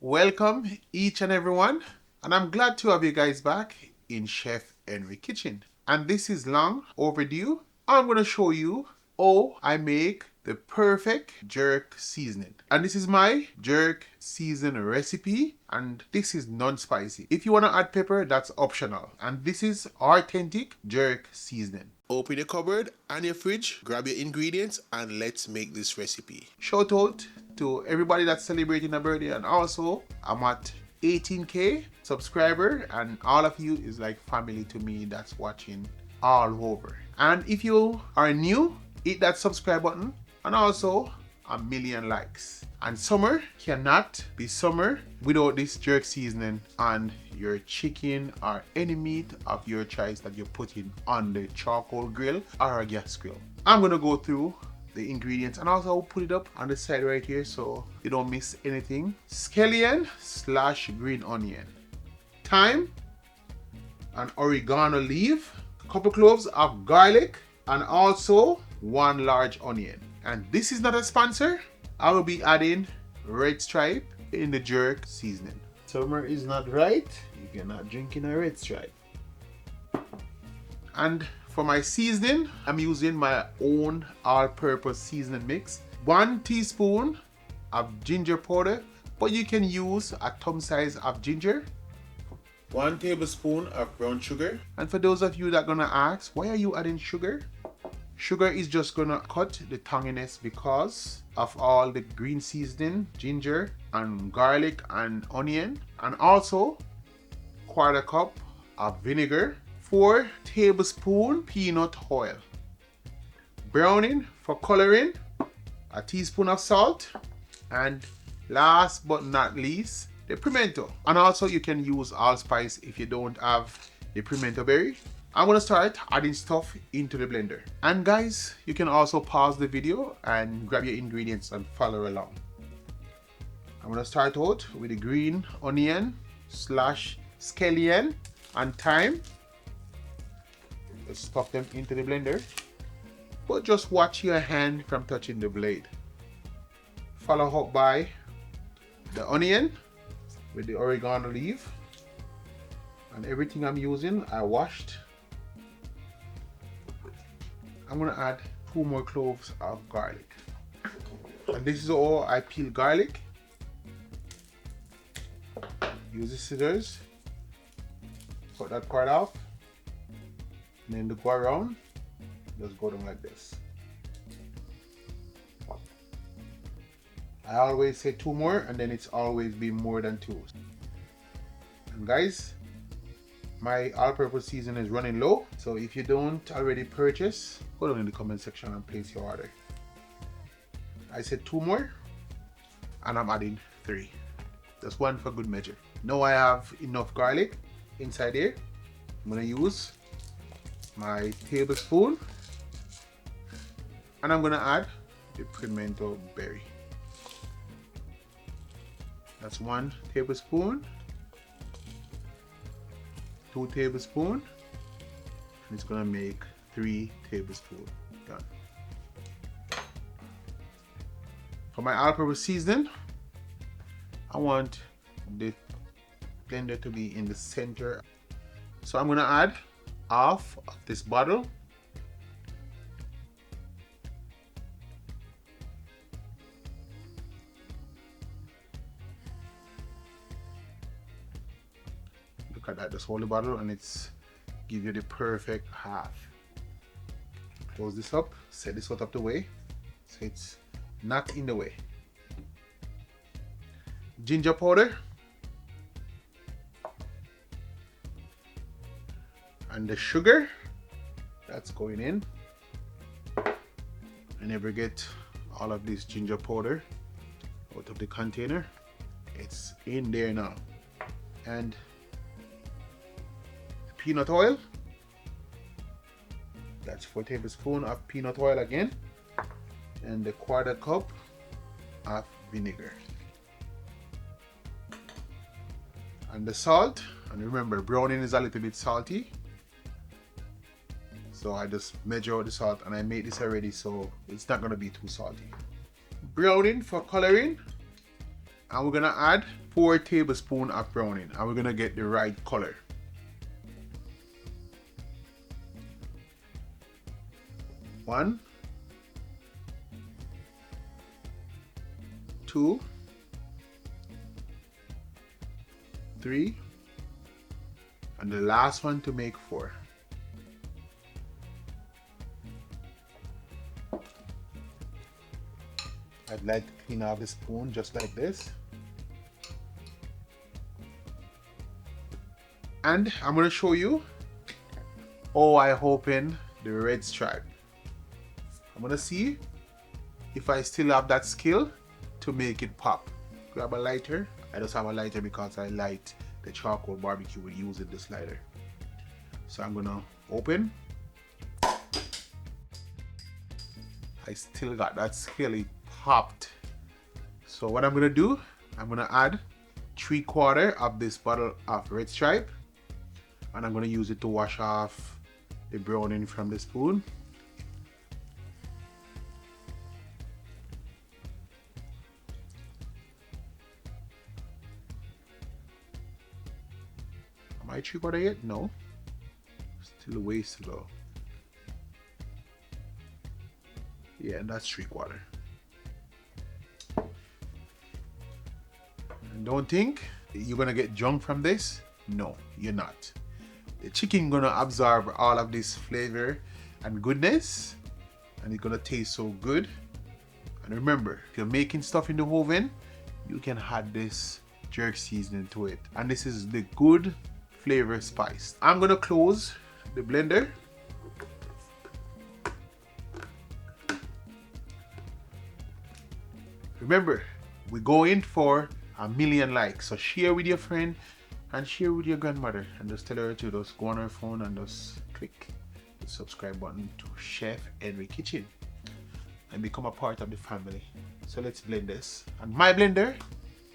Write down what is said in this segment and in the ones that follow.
welcome each and everyone, and I'm glad to have you guys back in Chef Henry Kitchen. And this is long overdue. I'm going to show you how I make the perfect jerk seasoning. And this is my jerk seasoning recipe, and this is non-spicy. If you want to add pepper, that's optional. And this is authentic jerk seasoning. Open your cupboard and your fridge, grab your ingredients, and let's make this recipe. Shout out to everybody that's celebrating a birthday, and also I'm at 18k subscriber, and all of you is like family to me that's watching all over. And if you are new, hit that subscribe button, and also a million likes. And summer cannot be summer without this jerk seasoning on your chicken or any meat of your choice that you're putting on the charcoal grill or a gas grill. I'm gonna go through the ingredients, and also I'll put it up on the side right here so you don't miss anything. Scallion / green onion, thyme, an oregano leaf, a couple cloves of garlic, and also 1 large onion. And this is not a sponsor. I will be adding red stripe in the jerk seasoning. Summer is not right if you're not drinking a red stripe. And for my seasoning, I'm using my own all-purpose seasoning mix. 1 teaspoon of ginger powder, but you can use a thumb size of ginger. 1 tablespoon of brown sugar. And for those of you that are gonna ask, why are you adding sugar? Sugar is just gonna cut the tanginess because of all the green seasoning, ginger and garlic and onion. And also 1/4 cup of vinegar, 4 tablespoons peanut oil, browning for coloring, a teaspoon of salt, and last but not least, the pimento. And also you can use allspice if you don't have the pimento berry. I'm gonna start adding stuff into the blender. And guys, you can also pause the video and grab your ingredients and follow along. I'm gonna start out with the green onion / scallion and thyme. Let's stuff them into the blender, but just watch your hand from touching the blade. Follow up by the onion with the oregano leaf, and everything I'm using I washed. I'm gonna add 2 more cloves of garlic, and this is all I peel garlic. Use the scissors, cut that part off, and then to go around, just go down like this. I always say 2 more, and then it's always been more than 2. And guys, my all-purpose seasoning is running low, so if you don't already purchase, go down in the comment section and place your order. I said 2 more, and I'm adding 3. Just 1 for good measure. Now I have enough garlic inside here. I'm gonna use my tablespoon, and I'm gonna add the pimento berry. That's 1 tablespoon, 2 tablespoons, and it's gonna make 3 tablespoons. Done. For my all-purpose seasoning, I want the blender to be in the center, so I'm gonna add half of this bottle. Look at that, just hold the bottle and it's give you the perfect half. Close this up, set this out of the way so it's not in the way. Ginger powder and the sugar that's going in. I never get all of this ginger powder out of the container. It's in there now. And peanut oil, that's 4 tablespoons of peanut oil again, and the 1/4 cup of vinegar, and the salt. And remember, browning is a little bit salty, so I just measure out the salt, and I made this already so it's not going to be too salty. Browning for coloring, and we're going to add 4 tablespoons of browning, and we're gonna get the right color. One, 2, 3, and the last one to make 4. I'd like to clean off the spoon just like this. And I'm going to show you how I open the red stripe. I'm going to see if I still have that skill to make it pop. Grab a lighter. I just have a lighter because I light the charcoal barbecue with using this lighter. So I'm going to open. I still got that skill. It popped. So what I'm going to do, I'm going to add 3/4 of this bottle of red stripe. And I'm going to use it to wash off the browning from the spoon. Am I 3/4 yet? No. Still a ways to go. Yeah, and that's 3/4. And don't think you're gonna get drunk from this. No, you're not. The chicken gonna absorb all of this flavor and goodness, and it's gonna taste so good. And remember, if you're making stuff in the oven, you can add this jerk seasoning to it, and this is the good flavor spice. I'm gonna close the blender. Remember, we go in for 1,000,000 likes, so share with your friend and share with your grandmother, and just tell her to just go on her phone and just click the subscribe button to Chef Henry Kitchen and become a part of the family. So let's blend this. And my blender,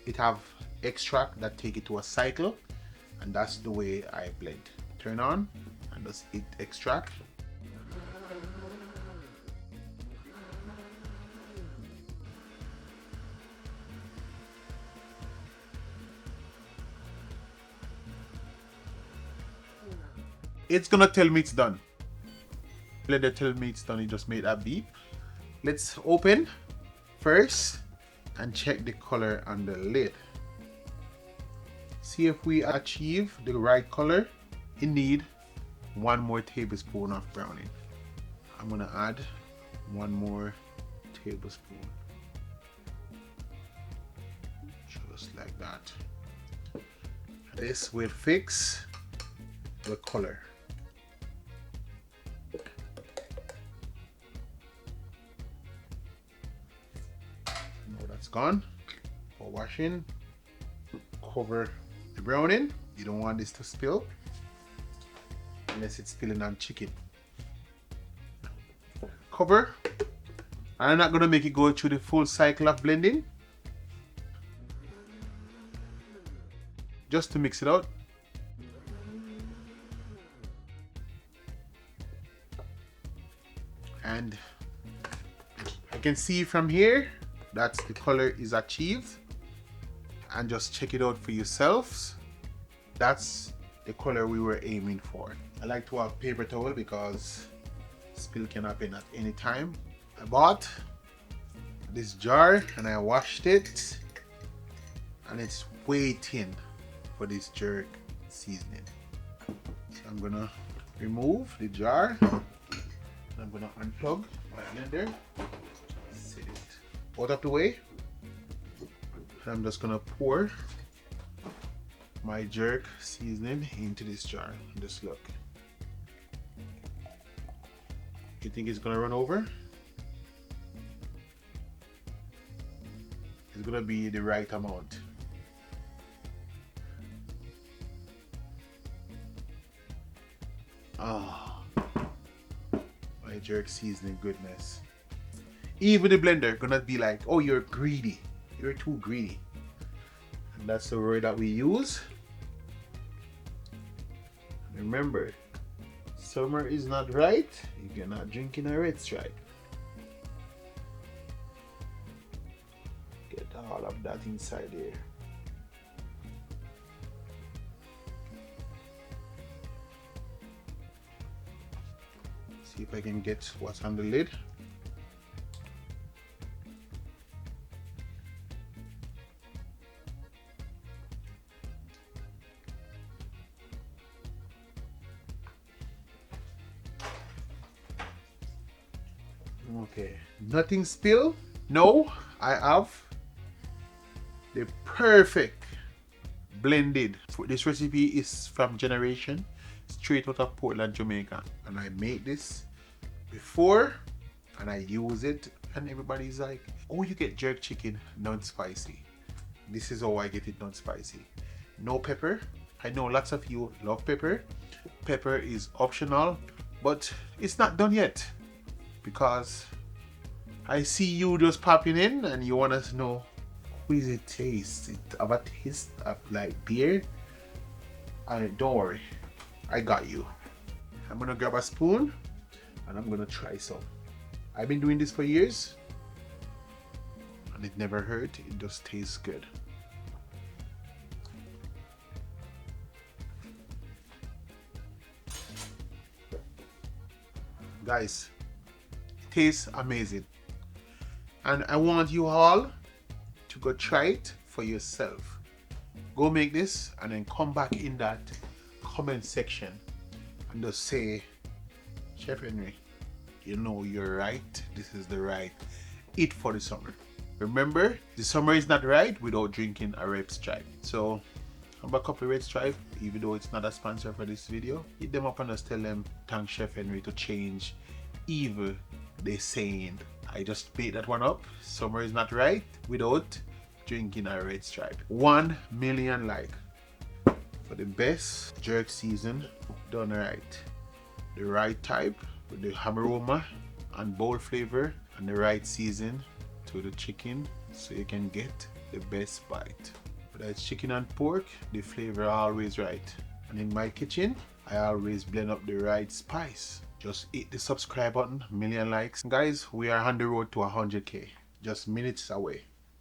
it have extract that take it to a cycle, and that's the way I blend. Turn on and just hit extract. It's gonna tell me it's done. Blender tell me it's done. It just made that beep. Let's open first and check the color on the lid. See if we achieve the right color. You need 1 more tablespoon of browning. I'm gonna add 1 more tablespoon. Just like that. This will fix the color. Now that's gone. For washing, cover the browning. You don't want this to spill unless it's spilling on chicken. Cover. I'm not gonna make it go through the full cycle of blending, just to mix it out. And I can see from here that the color is achieved, and just check it out for yourselves. That's the color we were aiming for. I like to have paper towel because spill can happen at any time. I bought this jar and I washed it, and it's waiting for this jerk seasoning. So I'm gonna remove the jar. I'm gonna unplug my blender, set it out of the way, and I'm just gonna pour my jerk seasoning into this jar. Just look. You think it's gonna run over? It's gonna be the right amount. My jerk seasoning goodness. Even the blender gonna be like, oh, you're greedy. You're too greedy. And that's the word that we use. Remember, summer is not right if you're not drinking a red stripe. Get all of that inside here. See if I can get what's on the lid. Okay, nothing spill. No, I have the perfect blended. This recipe is from Generation, straight out of Portland, Jamaica. And I made this before and I use it and everybody's like, oh, you get jerk chicken non-spicy. This is how I get it non-spicy. No pepper. I know lots of you love pepper. Pepper is optional, but it's not done yet because I see you just popping in and you want to know how is it taste. It have a taste of like beer. And don't worry, I got you. I'm gonna grab a spoon and I'm gonna try some. I've been doing this for years and it never hurt. It just tastes good. Guys, it tastes amazing. And I want you all to go try it for yourself. Go make this and then come back in that comment section and just say, Chef Henry, you know you're right. This is the right eat for the summer. Remember, the summer is not right without drinking a red stripe. So I'm a couple red stripe, even though it's not a sponsor for this video. Hit them up and just tell them thank Chef Henry to change evil they saying. I just made that one up. Summer is not right without drinking a red stripe. 1 million like for the best jerk season done right. The right type with the ham aroma and bold flavor and the right season to the chicken so you can get the best bite. Whether it's chicken and pork, the flavor always right. And in my kitchen, I always blend up the right spice. Just hit the subscribe button, million likes. Guys, we are on the road to 100K, just minutes away.